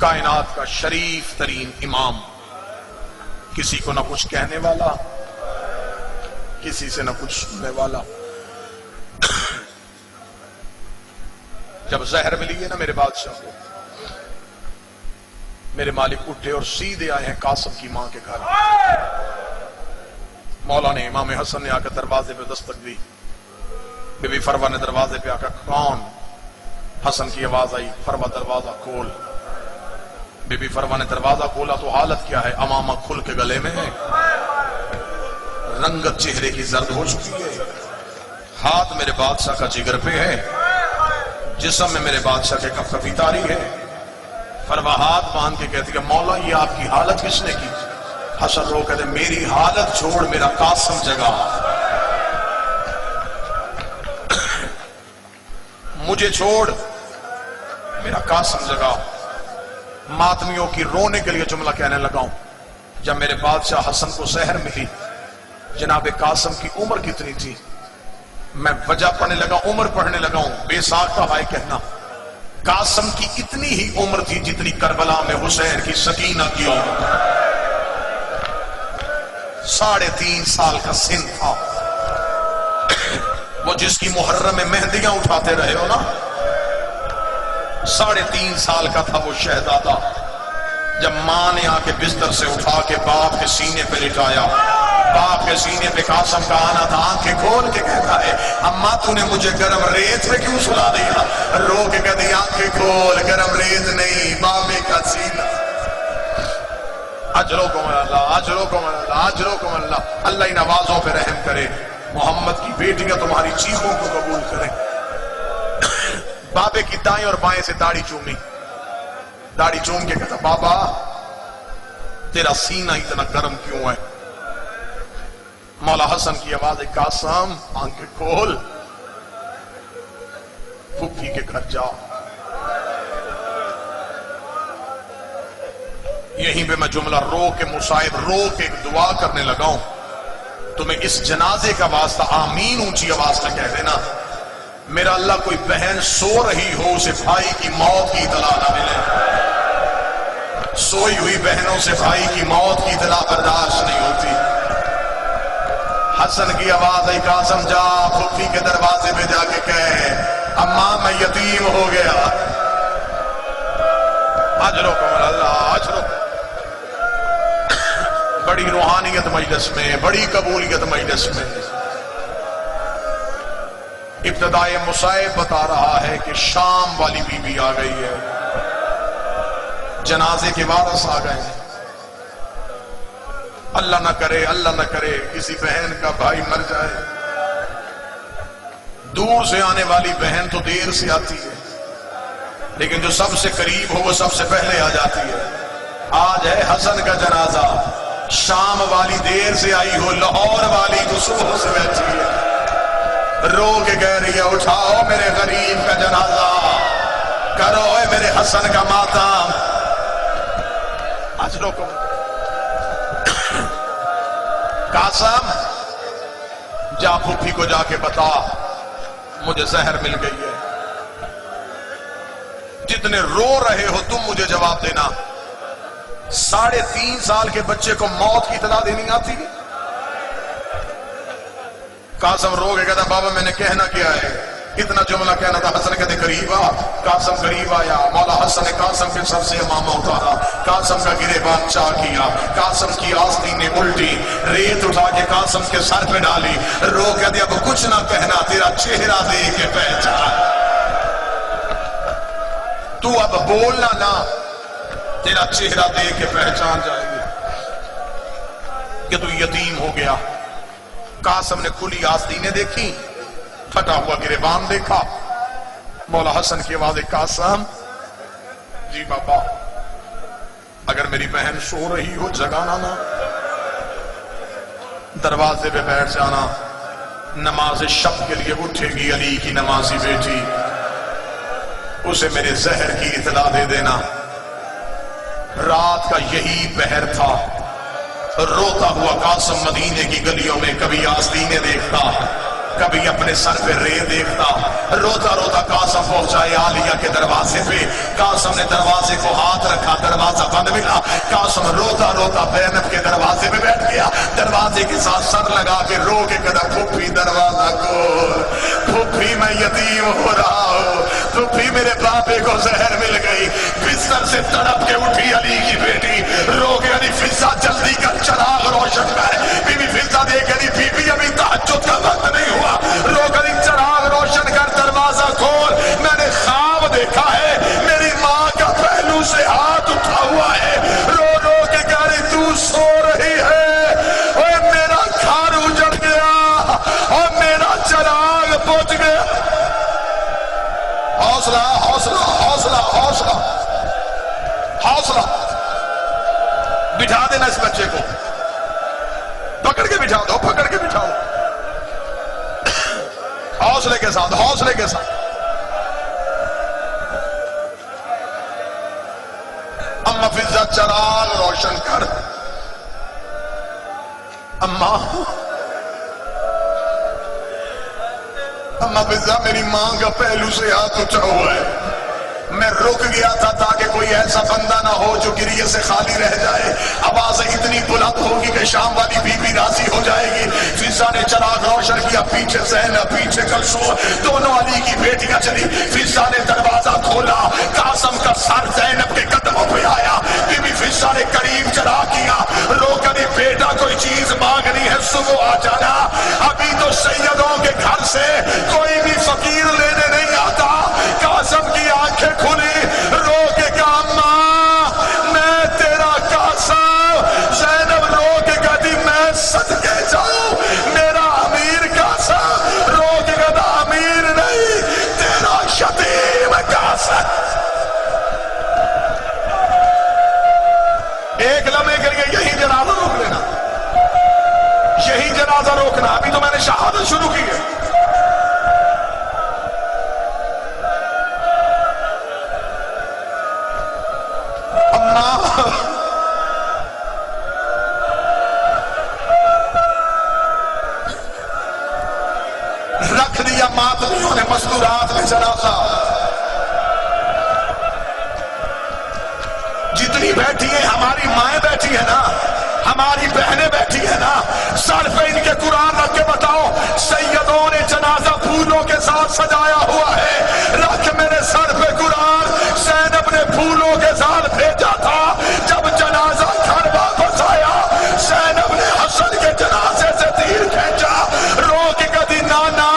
کائنات کا شریف ترین امام، کسی کو نہ کچھ کہنے والا، کسی سے نہ کچھ سننے والا. جب زہر ملی ہے نا میرے بادشاہ کو، میرے مالک اٹھے اور سیدھے آئے ہیں قاسم کی ماں کے گھر. مولا نے امام حسن نے آ کر دروازے پہ دستک دی. بی بی فروا نے دروازے پہ آ کر کون؟ حسن کی آواز آئی، فروا دروازہ کھول. بی بی فروا نے دروازہ کھولا تو حالت کیا ہے؟ امامہ کھل کے گلے میں ہے، رنگت چہرے کی زرد ہو چکی ہے، ہاتھ میرے بادشاہ کا جگر پہ ہے، جسم میں میرے بادشاہ کے کف کفی تاری ہے. فروا ہاتھ باندھ کے کہتی ہے مولا یہ آپ کی حالت کس نے کی؟ حسن رو کہتے میری حالت چھوڑ، میرا قاسم جگا، مجھے چھوڑ، میرا قاسم جگا. ماتمیوں کی رونے کے لیے جملہ کہنے لگا ہوں. جب میرے بادشاہ حسن کو زہر ملی، جناب قاسم کی عمر کتنی تھی؟ میں وجہ پڑھنے لگا، عمر پڑھنے لگا ہوں. بے ساختہ بھائی کہنا قاسم کی اتنی ہی عمر تھی جتنی کربلا میں حسین کی سکینہ کی عمر. 3.5 سال کا سن تھا. وہ جس کی محرم میں مہندیاں اٹھاتے رہے ہو نا، 3.5 سال کا تھا وہ شہزادہ. جب ماں نے آ کے بستر سے اٹھا کے باپ کے سینے پہ لٹایا، باپ کے سینے پہ قاسم کا آنا تھا، آنکھیں کھول کے کہتا ہے اماں تو نے مجھے گرم ریت پہ کیوں سلا دیا؟ رو کے کہتی آنکھیں کھول، گرم ریت نہیں، بابے کا سینہ. اجرکم اللہ، اجرکم اللہ، اجرکم اللہ. اللہ ان آوازوں پہ رحم کرے. محمد کی بیٹیاں تمہاری چیخوں کو قبول کریں. بابے کی دائیں اور بائیں سے داڑھی چومی، داڑھی چوم کے کہتا بابا تیرا سینہ اتنا گرم کیوں ہے؟ مولا حسن کی آواز ہے قاسم آنکھیں کھول، پھپھی کے گھر جا. یہیں پہ میں جملہ رو کے مصائب رو کے دعا کرنے لگا ہوں. تمہیں اس جنازے کا واسطہ آمین اونچی آواز سے کہہ دینا. میرا اللہ کوئی بہن سو رہی ہو اسے بھائی کی موت کی اطلاع نہ ملے. سوئی ہوئی بہنوں سے بھائی کی موت کی اطلاع برداشت نہیں ہوتی. حسن کی آواز ہے قاسم جا پھپھی کے دروازے پہ جا کے کہے اماں میں یتیم ہو گیا. اجرکم اللہ، اجرکم. بڑی روحانیت مجلس میں، بڑی قبولیت مجلس میں. ابتدائے مصائب بتا رہا ہے کہ شام والی بی بی آ گئی ہے، جنازے کے وارث آ گئے ہیں. اللہ نہ کرے، اللہ نہ کرے کسی بہن کا بھائی مر جائے. دور سے آنے والی بہن تو دیر سے آتی ہے، لیکن جو سب سے قریب ہو وہ سب سے پہلے آ جاتی ہے. آج ہے حسن کا جنازہ، شام والی دیر سے آئی ہو، لاہور والی تو صبح سے بیٹھی ہے. رو کے کہہ رہی ہے اٹھاؤ میرے غریب کا جنازہ، کرو اے میرے حسن کا ماتم. اجرکم. قاسم جا پھپھی کو جا کے بتا مجھے زہر مل گئی ہے. جتنے رو رہے ہو تم مجھے جواب دینا. 3.5 سال کے بچے کو موت کی اطلاع دینی آتی ہے؟ قاسم رو کے کہتا بابا میں نے کہنا کیا ہے، اتنا جملہ کہنا تھا. حسن کہتے قریب آ. قاسم قریب آیا. مولا حسن نے قاسم کے سر سے امامہ اتارا، قاسم کا گریبان چاک کیا، قاسم کی آستینیں الٹی، ریت اٹھا کے قاسم کے سر پہ ڈالی. رو کہتے اب کچھ نہ کہنا، تیرا چہرہ دیکھ کے پہچان. تو اب بولنا نہ، تیرا چہرہ دیکھ کے پہچان جائے گی کہ تو یتیم ہو گیا. قاسم نے کھلی آستینیں دیکھی، پھٹا ہوا گریبان دیکھا. مولا حسن کی آواز ہے قاسم جی بابا اگر میری بہن سو رہی ہو جگانا نہ، دروازے پہ بیٹھ جانا. نماز شب کے لیے اٹھے گی علی کی نمازی بیٹی، اسے میرے زہر کی اطلاع دے دینا. رات کا یہی پہر تھا. روتا ہوا قاسم مدینے کی گلیوں میں کبھی آستینیں دیکھتا، کبھی اپنے سر پہ رے دیکھتا. روتا روتا قاسم پہنچائے عالیہ کے دروازے پہ. قاسم نے دروازے کو ہاتھ رکھا, دروازہ بند ملا. قاسم روتا روتا زینب کے دروازے پہ بیٹھ گیا, دروازے کے ساتھ سر لگا کے رو کے کہا پھوپھی دروازہ کھول, پھوپھی میں یتیم ہو رہا ہوں, پھوپھی میرے بابے کو زہر مل گئی. بستر سے تڑپ کے اٹھی علی کی بیٹی, رو کے علی فضا جلدی کر چراغ روشن کر. بی بی فضا دیکھ علی بی بی ابھی تہجد کا وقت نہیں ہوا, رو کر چراغ روشن کر, دروازہ کھول. میں نے خواب دیکھا ہے میری ماں کا پہلو سے ہاتھ اٹھا ہوا ہے, رو رو کے کہہ رہی تو سو رہی ہے, اور میرا گھر اجڑ گیا اور میرا چراغ بجھ گیا. حوصلہ حوصلہ حوصلہ حوصلہ حوصلہ. بٹھا دینا اس بچے کو, پکڑ کے بٹھا دو, پکڑ کے بٹھاؤ, حوصلے کے ساتھ, حوصلے کے ساتھ. اما فضا چراغ روشن کر. اما فضا میری ماں کا پہلو سے ہاتھ اٹھا ہوا ہے, میں رک گیا تھا تاکہ کوئی ایسا بندہ نہ ہو جو گریے سے خالی رہ جائے. آوازیں اتنی بلند ہوگی کہ شام والی بی بی راضی ہو جائے گی. فضا نے چراغ روشن کیا, پیچھے زینب پیچھے کلثوم, دونوں علی کی بیٹیاں چلی. فضا نے دروازہ کھولا, قاسم کا سر زینب کے قدموں پہ آیا. بی بی فضا نے قریب چلا کیا, رو کر بیٹا کوئی چیز مانگنی ہے صبح آ جانا, ابھی تو سیدوں کے گھر سے کوئی بھی فقیر لینے نہیں آتا. قاسم کی آنکھیں کھلی, رو کے کہا ماں میں تیرا قاسم. زینب رو کے کہتی میں صدقے جاؤں میرا امیر قاسم, رو کے کہتا امیر نہیں تیرا یتیم قاسم. ایک لمحے کے لیے یہی جنازہ روک لینا, یہی جنازہ روکنا. ابھی تو میں نے شہادت شروع کی ہے. رکھ دیا ماتمیوں نے مستورات میں جنازہ. جتنی بیٹھی ہیں ہماری مائیں بیٹھی ہیں نا, ہماری بہنیں بیٹھی ہیں نا, سر پہ ان کے قرآن رکھ کے بتاؤ سیدوں نے جنازہ پھولوں کے ساتھ سجایا ہوا ہے. رکھ میرے سر پہ قرآن, زینب نے پھولوں کے ساتھ بھیجا تھا. جب جنازہ گھر واپس آیا, زینب نے حسن کے جنازے سے تیر کھینچا, رو کے کہتی نانا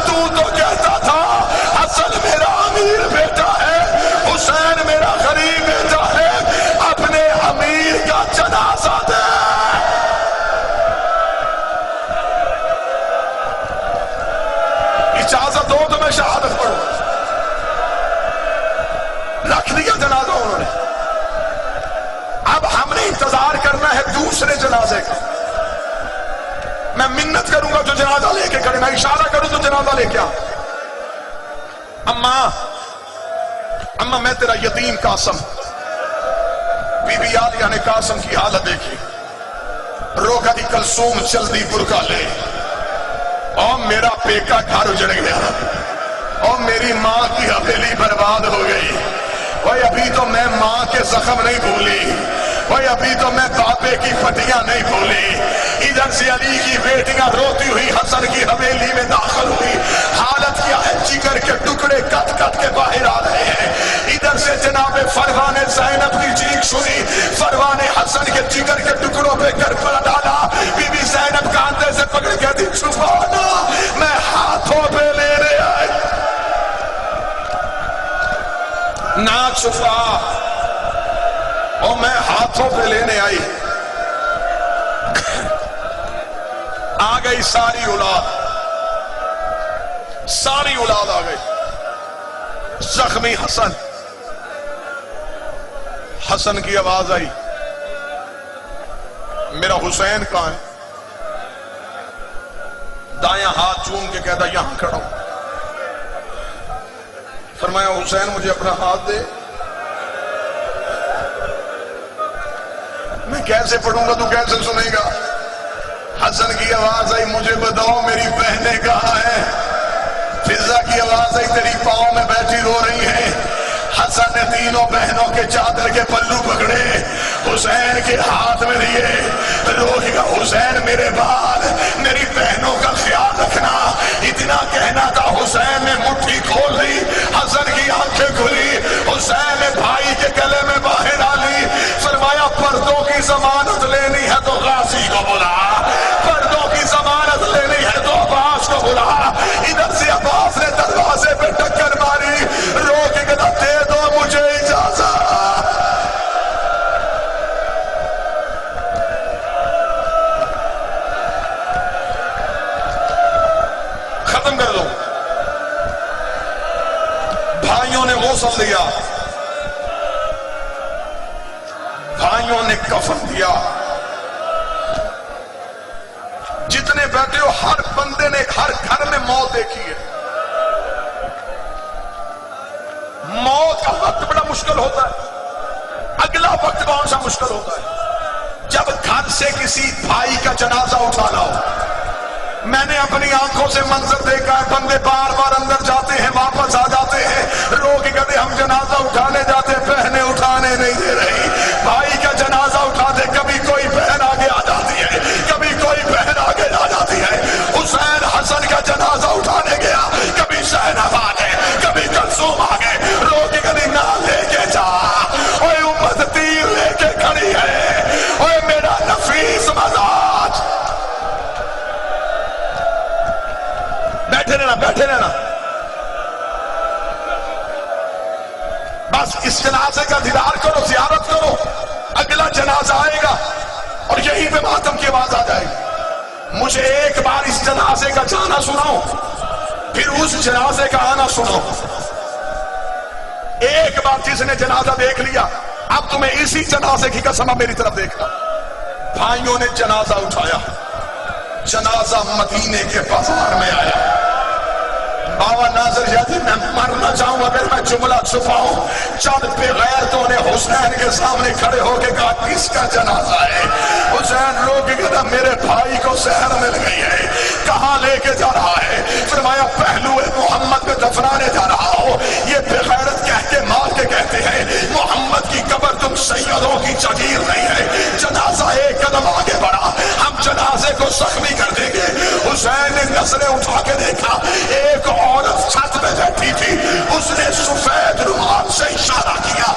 تو کہتا تھا حسن میرا امیر بیٹا ہے, حسین میرا غریب بیٹا ہے, اپنے امیر کا جنازہ دے. اجازت دو تو میں شہادت پڑھوں. رکھ دیا جنازہ انہوں نے. اب ہم نے انتظار کرنا ہے دوسرے جنازے کا. میں منت کروں گا جو جنازہ لے کے کھڑے, میں اشارہ کروں تو جنازہ لے کے آ. اما میں تیرا یتیم قاسم. بی بی عالیہ نے قاسم کی حالت دیکھی, روکا دی کلثوم جلدی برقع لے, اور میرا پیکا گھر اجڑ گیا, اور میری ماں کی حویلی برباد ہو گئی. وہ ابھی تو میں ماں کے زخم نہیں بھولی, وہ ابھی تو میں بابے کی پٹیاں نہیں بھولی. ادھر سے علی کی بیٹیاں روتی ہوئی حسن کی حویلی میں داخل ہوئی. حالت کیا ہے, جگر کے ٹکڑے کٹ کٹ کے باہر آ رہے ہیں. ادھر سے جناب فروا نے زینب کی چیخ سنی, فروا نے حسن کے جگر کے ٹکڑوں پہ کر پر ڈالا. بی بی زینب کاندھے سے پکڑ کے دی چھپانا, میں ہاتھوں پہ لینے آئی. نہ چھپا, اور میں ہاتھوں پہ لینے آئی. آ گئی ساری اولاد, ساری اولاد آ گئی. زخمی حسن, حسن کی آواز آئی میرا حسین کہاں ہے؟ دایاں ہاتھ چوم کے کہتا یہاں کھڑا ہوں. فرمایا حسین مجھے اپنا ہاتھ دے. میں کیسے پڑھوں گا تو کیسے سنے گا؟ حسن کی آواز آئی مجھے بتاؤ میری بہنیں کہاں ہیں؟ فضا کی آواز آئی تیری پاؤں میں بیٹھی رو رہی ہیں۔ حسن نے تینوں بہنوں کے چادر کے پلو پکڑے، حسین کے ہاتھ میں دیے، روحی کا حسین میرے بعد میری بہنوں کا خیال رکھنا، اتنا کہنا تھا۔ حسین نے مٹھی کھول لی، حسن کی آنکھیں کھلی، حسین نے بھائی کے گلے میں باہیں ڈالی، فرمایا پردوں کی ضمانت لینی ہے تو غازی کو بلا، پردوں کی ضمانت لینی ہے تو عباس کو بلا۔ ادھر سے عباس نے دروازے پہ ٹکر ماری، رو کے کہا دے دو مجھے اجازت۔ ختم کر دو۔ بھائیوں نے غسل دیا، بھائیوں نے کفن دیا، جتنے بیٹھے ہو ہر بندے نے ہر گھر میں موت دیکھی ہے۔ موت کا وقت بڑا مشکل ہوتا ہے، اگلا وقت کون سا مشکل ہوتا ہے؟ جب گھر سے کسی بھائی کا جنازہ اٹھانا ہو۔ میں نے اپنی آنکھوں سے منظر دیکھا ہے، بندے بار بار اندر جاتے ہیں واپس آ جاتے ہیں، رو کے کہتے ہم جنازہ اٹھانے جاتے، بہنیں اٹھانے نہیں دے رہی۔ بھائی کا جنازہ اٹھاتے کبھی کوئی بہن آگے آ جاتی ہے، کبھی کوئی بہن آگے آ جاتی ہے۔ حسین حسن کا جنازہ اٹھانے گیا، کبھی زینب آگے کبھی کلثوم آگے، رو کے کبھی نہ لے کے جا، اوے امت تیر لے کے کھڑی ہے، اوے میرا نفیس مزاج۔ بیٹھے رہنا بیٹھے رہنا، بس اس جنازے کا دیدار کرو، زیارت کرو، اگلا جنازہ آئے گا اور یہیں پہ ماتم کی آواز آ جائے گی۔ مجھے ایک بار اس جنازے کا جانا سناؤ، پھر اس جنازے کا آنا سنو۔ ایک بار جس نے جنازہ دیکھ لیا، اب تمہیں اسی جنازے کی قسم میری طرف دیکھنا۔ بھائیوں نے جنازہ اٹھایا، جنازہ مدینے کے بازار میں آیا۔ بابا ناظر یادی میں مرنا چاہوں اگر میں جملہ چھپاؤں، چند بے غیرتوں نے حسین کے سامنے کھڑے ہو کے کہا کس کا جنازہ ہے؟ حسین رو کے کہا میرے بھائی کو زہر مل گئی ہے، کہاں لے کے جا رہا ہے؟ فرمایا پہلو محمد میں دفنانے جا رہا ہو۔ یہ بے غیرت کہہ کے مار کے کہتے ہیں محمد کی قبر تم سیدوں کی جگیر نہیں ہے۔ جنازہ ایک قدم آگے بڑھا، ہم جنازے کو زخمی کر دیں گے۔ حسین نے نظریں اٹھا کے دیکھا، ایک عورت چھت میں بیٹھی تھی، اس نے سفید رومال سے اشارہ کیا